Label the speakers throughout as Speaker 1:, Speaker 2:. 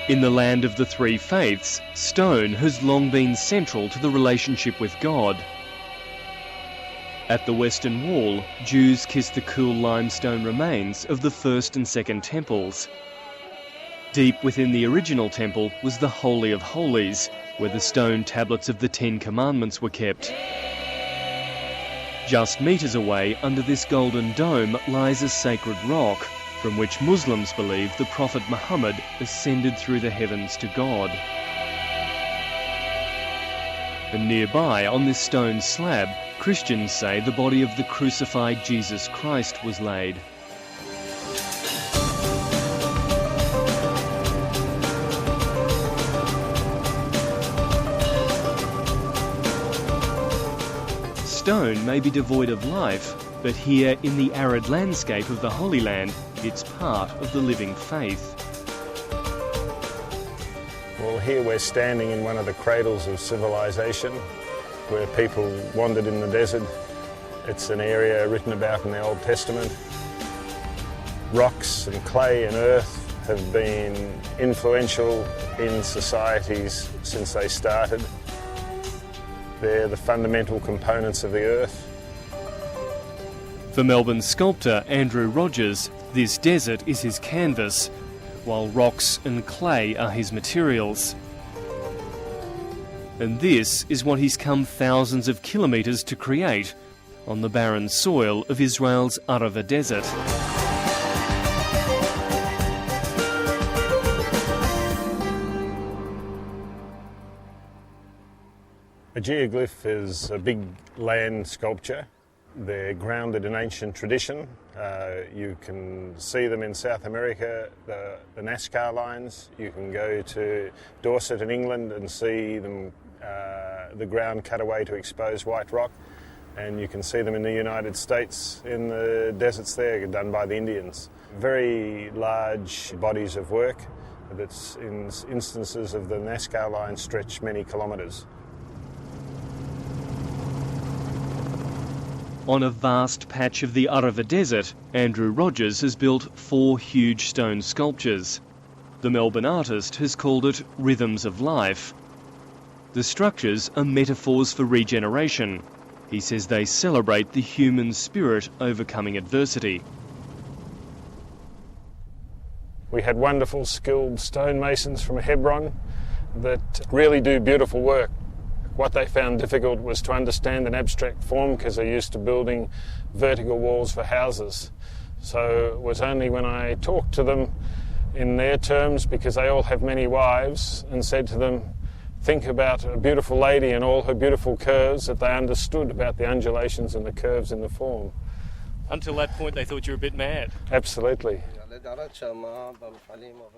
Speaker 1: In the land of the three faiths, stone has long been central to the relationship with God. At the Western Wall, Jews kiss the cool limestone remains of the first and second temples. Deep within the original temple was the Holy of Holies, where the stone tablets of the Ten Commandments were kept. Just metres away, under this golden dome, lies a sacred rock, from which Muslims believe the Prophet Muhammad ascended through the heavens to God. And nearby, on this stone slab, Christians say the body of the crucified Jesus Christ was laid. Stone may be devoid of life, but here in the arid landscape of the Holy Land, it's part of the living faith.
Speaker 2: Well, here we're standing in one of the cradles of civilization, where people wandered in the desert. It's an area written about in the Old Testament. Rocks and clay and earth have been influential in societies since they started. They're the fundamental components of the earth.
Speaker 1: For Melbourne sculptor Andrew Rogers, this desert is his canvas, while rocks and clay are his materials. And this is what he's come thousands of kilometres to create on the barren soil of Israel's Arava desert.
Speaker 2: A geoglyph is a big land sculpture. They're grounded in ancient tradition. You can see them in South America, the NASCAR lines. You can go to Dorset in England and see them, the ground cut away to expose white rock. And you can see them in the United States in the deserts there, done by the Indians. Very large bodies of work that's in instances of the NASCAR line stretch many kilometres.
Speaker 1: On a vast patch of the Arava desert, Andrew Rogers has built 4 huge stone sculptures. The Melbourne artist has called it rhythms of life. The structures are metaphors for regeneration. He says they celebrate the human spirit overcoming adversity.
Speaker 2: We had wonderful skilled stonemasons from Hebron that really do beautiful work. What they found difficult was to understand an abstract form because they're used to building vertical walls for houses. So it was only when I talked to them in their terms, because they all have many wives, and said to them, think about a beautiful lady and all her beautiful curves, that they understood about the undulations and the curves in the form.
Speaker 1: Until that point they thought you were a bit mad.
Speaker 2: Absolutely.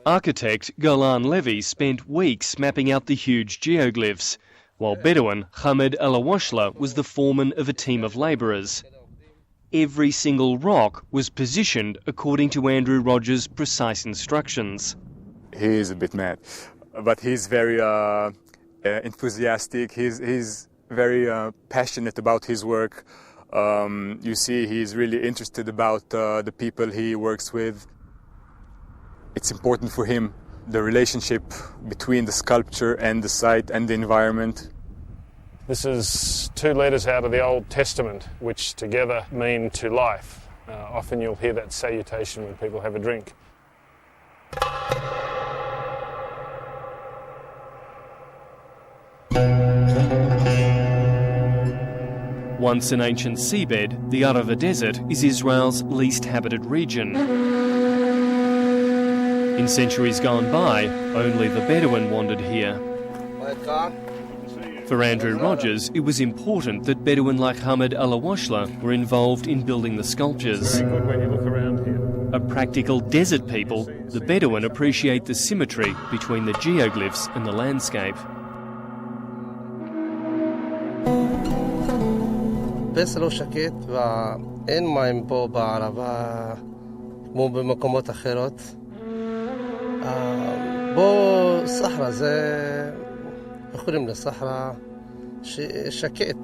Speaker 1: Architect Golan Levy spent weeks mapping out the huge geoglyphs, while Bedouin Hamed Alawashla was the foreman of a team of labourers. Every single rock was positioned according to Andrew Rogers' precise instructions.
Speaker 3: He is a bit mad, but he's very enthusiastic. He's very passionate about his work. You see, he's really interested about the people he works with. It's important for him, the relationship between the sculpture and the site and the environment.
Speaker 2: This is 2 letters out of the Old Testament, which together mean to life. Often you'll hear that salutation when people have a drink.
Speaker 1: Once an ancient seabed, the Arava Desert is Israel's least habited region. In centuries gone by, only the Bedouin wandered here. For Andrew Rogers, it was important that Bedouin like Hamed Alawashla were involved in building the sculptures.
Speaker 2: Very good when you look around here.
Speaker 1: A practical desert people, the Bedouin appreciate the symmetry between the geoglyphs and the landscape.
Speaker 4: פס לא שקט ואין מים פה בערבה כמו במקומות אחרות. בו סחרה, זה קוראים לסחרה שקט.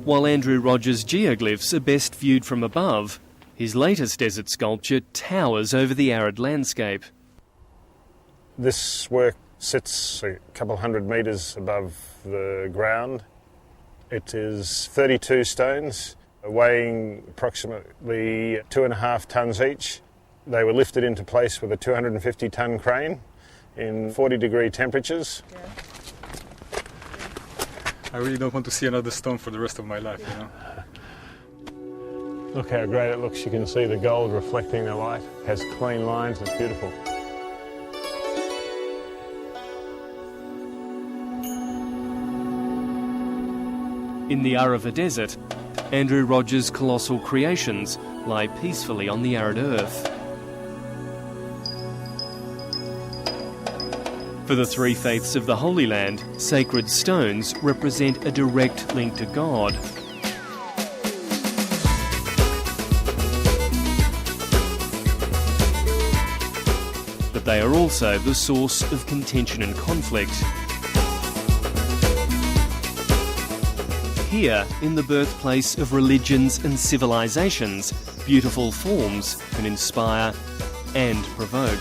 Speaker 1: While Andrew Rogers' geoglyphs are best viewed from above, his latest desert sculpture towers over the arid landscape.
Speaker 2: This work sits a couple hundred metres above the ground. It is 32 stones, weighing approximately 2.5 tonnes each. They were lifted into place with a 250-tonne crane in 40-degree temperatures.
Speaker 3: I really don't want to see another stone for the rest of my life, you know.
Speaker 2: Look how great it looks. You can see the gold reflecting the light. It has clean lines, it's beautiful.
Speaker 1: In the Arava desert, Andrew Rogers' colossal creations lie peacefully on the arid earth. For the three faiths of the Holy Land, sacred stones represent a direct link to God. But they are also the source of contention and conflict. Here, in the birthplace of religions and civilisations, beautiful forms can inspire and provoke.